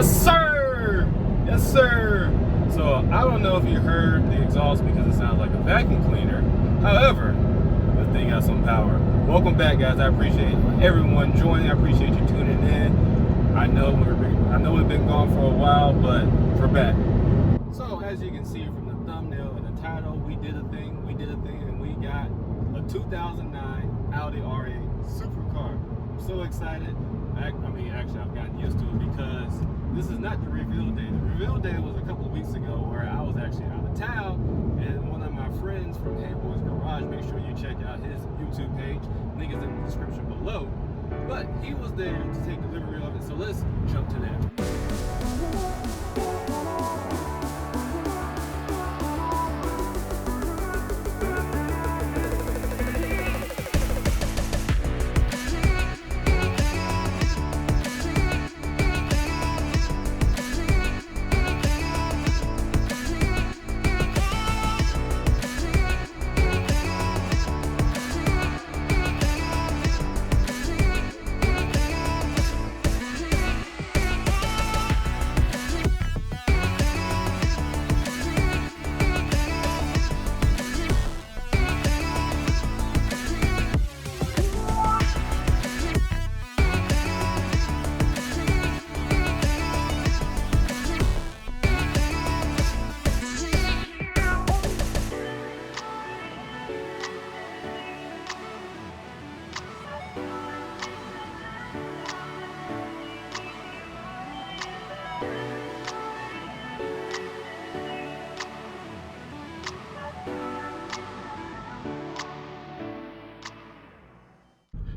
Yes, sir! Yes, sir! So, I don't know if you heard the exhaust because it sounds like a vacuum cleaner. However, this thing got some power. Welcome back, guys. I appreciate everyone joining. I appreciate you tuning in. I know we've been gone for a while, but we're back. So, as you can see from the thumbnail and the title, we did a thing, and we got a 2009 Audi R8 supercar. I'm so excited. Actually, I've gotten used to it because this is not the reveal day. The reveal day was a couple of weeks ago where I was actually out of town, and one of my friends from Hey Boys Garage, make sure you check out his YouTube page. Link is in the description below. But he was there to take delivery of it, so let's jump to that.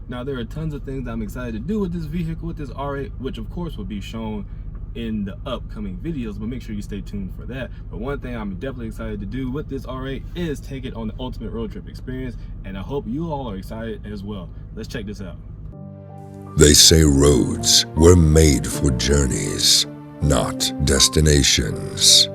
Now, there are tons of things I'm excited to do with this vehicle, with this R8, which of course will be shown in the upcoming videos, but make sure you stay tuned for that. But one thing I'm definitely excited to do with this R8 is take it on the ultimate road trip experience, and I hope you all are excited as well. Let's check this out. They say roads were made for journeys, not destinations.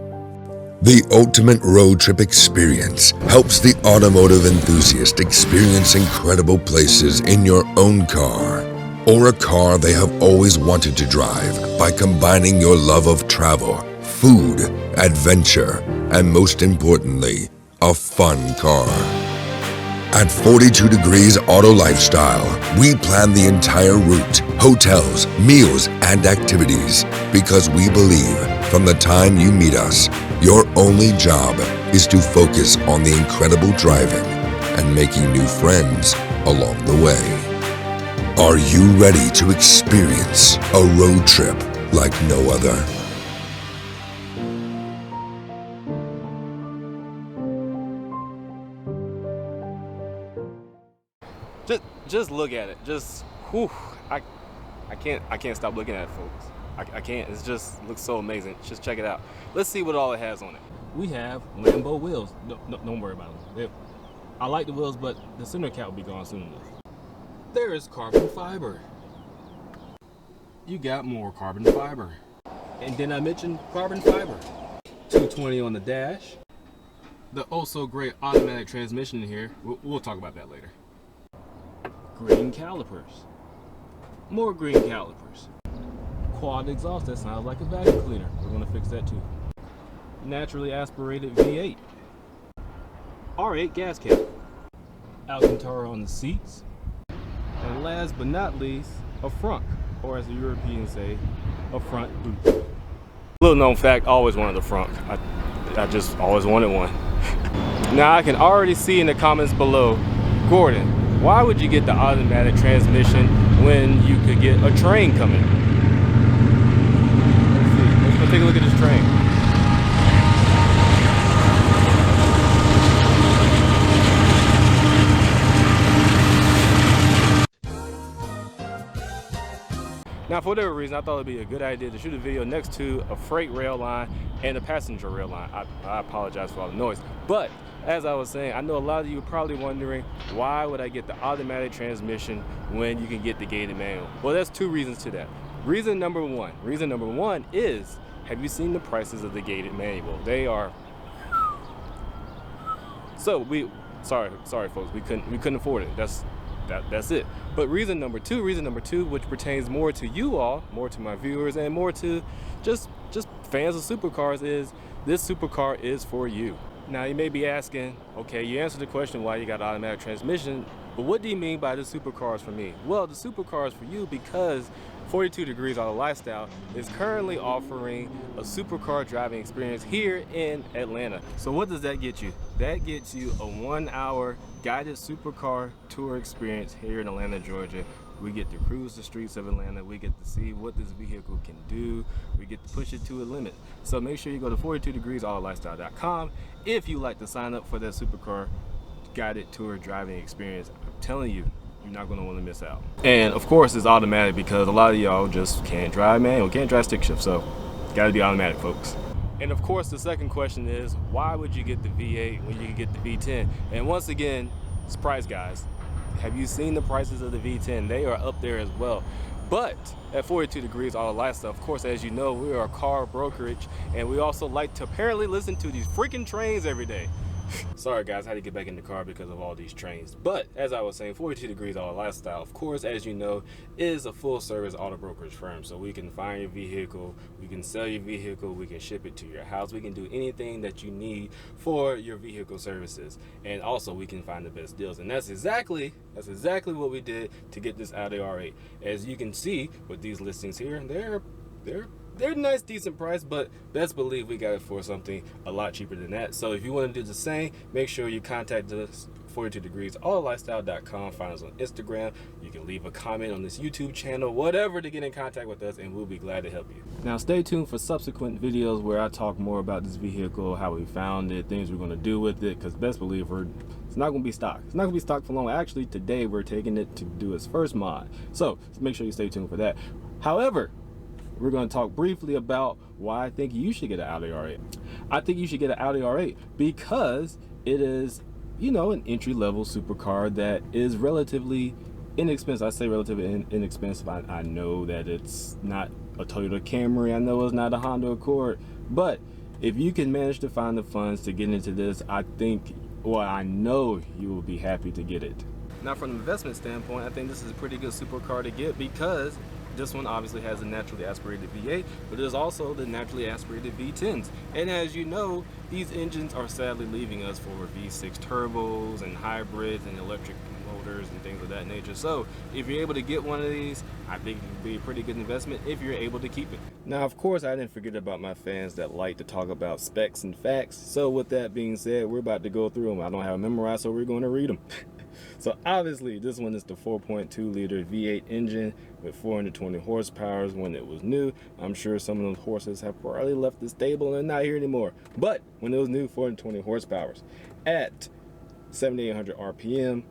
The ultimate road trip experience helps the automotive enthusiast experience incredible places in your own car or a car they have always wanted to drive by combining your love of travel, food, adventure, and most importantly, a fun car. At 42 Degrees Auto Lifestyle, we plan the entire route, hotels, meals, and activities because we believe from the time you meet us, your only job is to focus on the incredible driving and making new friends along the way. Are you ready to experience a road trip like no other? Just look at it. Just whew, I can't stop looking at it, folks. I can't. It just looks so amazing. Just check it out. Let's see what all it has on it. We have Lambo wheels. No, don't worry about them. I like the wheels, but the center cap will be gone soon enough. There is carbon fiber. You got more carbon fiber. And then I mentioned carbon fiber. 220 on the dash. The also great automatic transmission in here. We'll talk about that later. Green calipers. More green calipers. Quad exhaust, that sounds like a vacuum cleaner. We're going to fix that too. Naturally aspirated V8. R8 gas cap. Alcantara on the seats. And last but not least, a front, or as the Europeans say, a front boot. Little known fact, I always wanted a front. I just always wanted one. Now I can already see in the comments below, Gordon, why would you get the automatic transmission when you could get a train coming? Let's go take a look at this train. Now, for whatever reason, I thought it'd be a good idea to shoot a video next to a freight rail line and a passenger rail line. I apologize for all the noise. But as I was saying, I know a lot of you are probably wondering, why would I get the automatic transmission when you can get the gated manual? Well, there's two reasons to that. Reason number one is, have you seen the prices of the gated manual? They are, so sorry folks, we couldn't afford it. That's That's it. But reason number two, which pertains more to you all, more to my viewers, and more to just fans of supercars, is this supercar is for you. Now you may be asking, okay, you answered the question why you got automatic transmission, but what do you mean by the supercar is for me? Well, the supercar is for you because 42 Degrees Auto Lifestyle is currently offering a supercar driving experience here in Atlanta. So what does that get you? That gets you a 1-hour guided supercar tour experience here in Atlanta, Georgia. We get to cruise the streets of Atlanta. We get to see what this vehicle can do. We get to push it to a limit. So make sure you go to 42degreesautolifestyle.com if you like to sign up for that supercar guided tour driving experience. I'm telling you, you're not going to want to miss out. And of course, it's automatic because a lot of y'all just can't drive manual, can't drive stick shift. So got to be automatic, folks. And of course, the second question is, why would you get the V8 when you can get the V10? And once again, it's price, guys. Have you seen the prices of the V10? They are up there as well. But at 42 Degrees Auto Lifestyle, of course, as you know, we are a car brokerage, and we also like to apparently listen to these freaking trains every day. Sorry guys, I had to get back in the car because of all these trains. But as I was saying, 42 Degrees Auto Lifestyle, of course, as you know, is a full service auto brokerage firm. So we can find your vehicle, we can sell your vehicle, we can ship it to your house, we can do anything that you need for your vehicle services. And also we can find the best deals. And that's exactly what we did to get this Audi R8. As you can see with these listings here, they're nice, decent price, but best believe we got it for something a lot cheaper than that. So if you want to do the same, make sure you contact us, 42degreesautolifestyle.com. Find us on Instagram. You can leave a comment on this YouTube channel, whatever, to get in contact with us, and we'll be glad to help you. Now stay tuned for subsequent videos where I talk more about this vehicle, how we found it, things we're going to do with it, because best believe it's not going to be stock. It's not going to be stock for long. Actually, today we're taking it to do its first mod. So make sure you stay tuned for that. However, we're going to talk briefly about why I think you should get an Audi R8. I think you should get an Audi R8 because it is, you know, an entry-level supercar that is relatively inexpensive. I say relatively inexpensive. I know that it's not a Toyota Camry. I know it's not a Honda Accord. But if you can manage to find the funds to get into this, I think, well, I know you will be happy to get it. Now, from an investment standpoint, I think this is a pretty good supercar to get because this one obviously has a naturally aspirated V8, but there's also the naturally aspirated V10s. And as you know, these engines are sadly leaving us for V6 turbos and hybrids and electric motors and things of that nature. So if you're able to get one of these, I think it would be a pretty good investment if you're able to keep it. Now, of course, I didn't forget about my fans that like to talk about specs and facts. So with that being said, we're about to go through them. I don't have them memorized, so we're going to read them. So obviously this one is the 4.2 liter V8 engine with 420 horsepower when it was new. I'm sure some of those horses have probably left the stable and not here anymore. But when it was new, 420 horsepower at 7,800 RPM,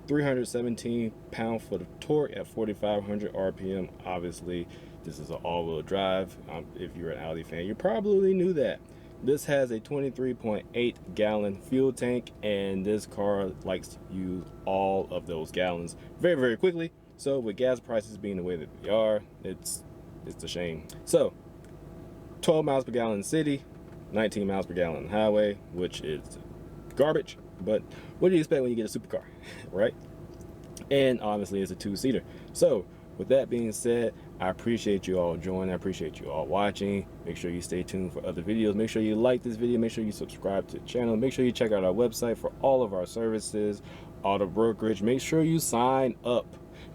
317 pound-foot of torque at 4,500 RPM. Obviously, this is an all-wheel drive. If you're an Audi fan, you probably knew that. This has a 23.8 gallon fuel tank, and this car likes to use all of those gallons very, very quickly. So with gas prices being the way that they are, it's a shame. So 12 miles per gallon in the city, 19 miles per gallon on the highway, which is garbage. But what do you expect when you get a supercar, right? And obviously it's a two-seater. So with that being said, I appreciate you all joining. I appreciate you all watching. Make sure you stay tuned for other videos. Make sure you like this video. Make sure you subscribe to the channel. Make sure you check out our website for all of our services, auto brokerage. Make sure you sign up.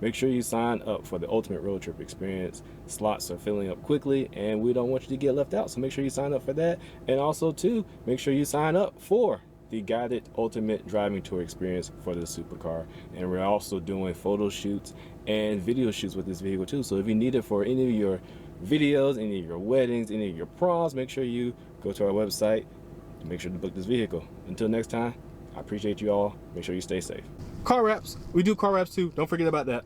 Make sure you sign up for the ultimate road trip experience. Slots are filling up quickly, and we don't want you to get left out. So make sure you sign up for that. And also, too, make sure you sign up for the guided ultimate driving tour experience for the supercar. And we're also doing photo shoots and video shoots with this vehicle too. So if you need it for any of your videos, any of your weddings, any of your proms, make sure you go to our website and make sure to book this vehicle. Until next time, I appreciate you all. Make sure you stay safe. Car wraps, we do car wraps too, don't forget about that.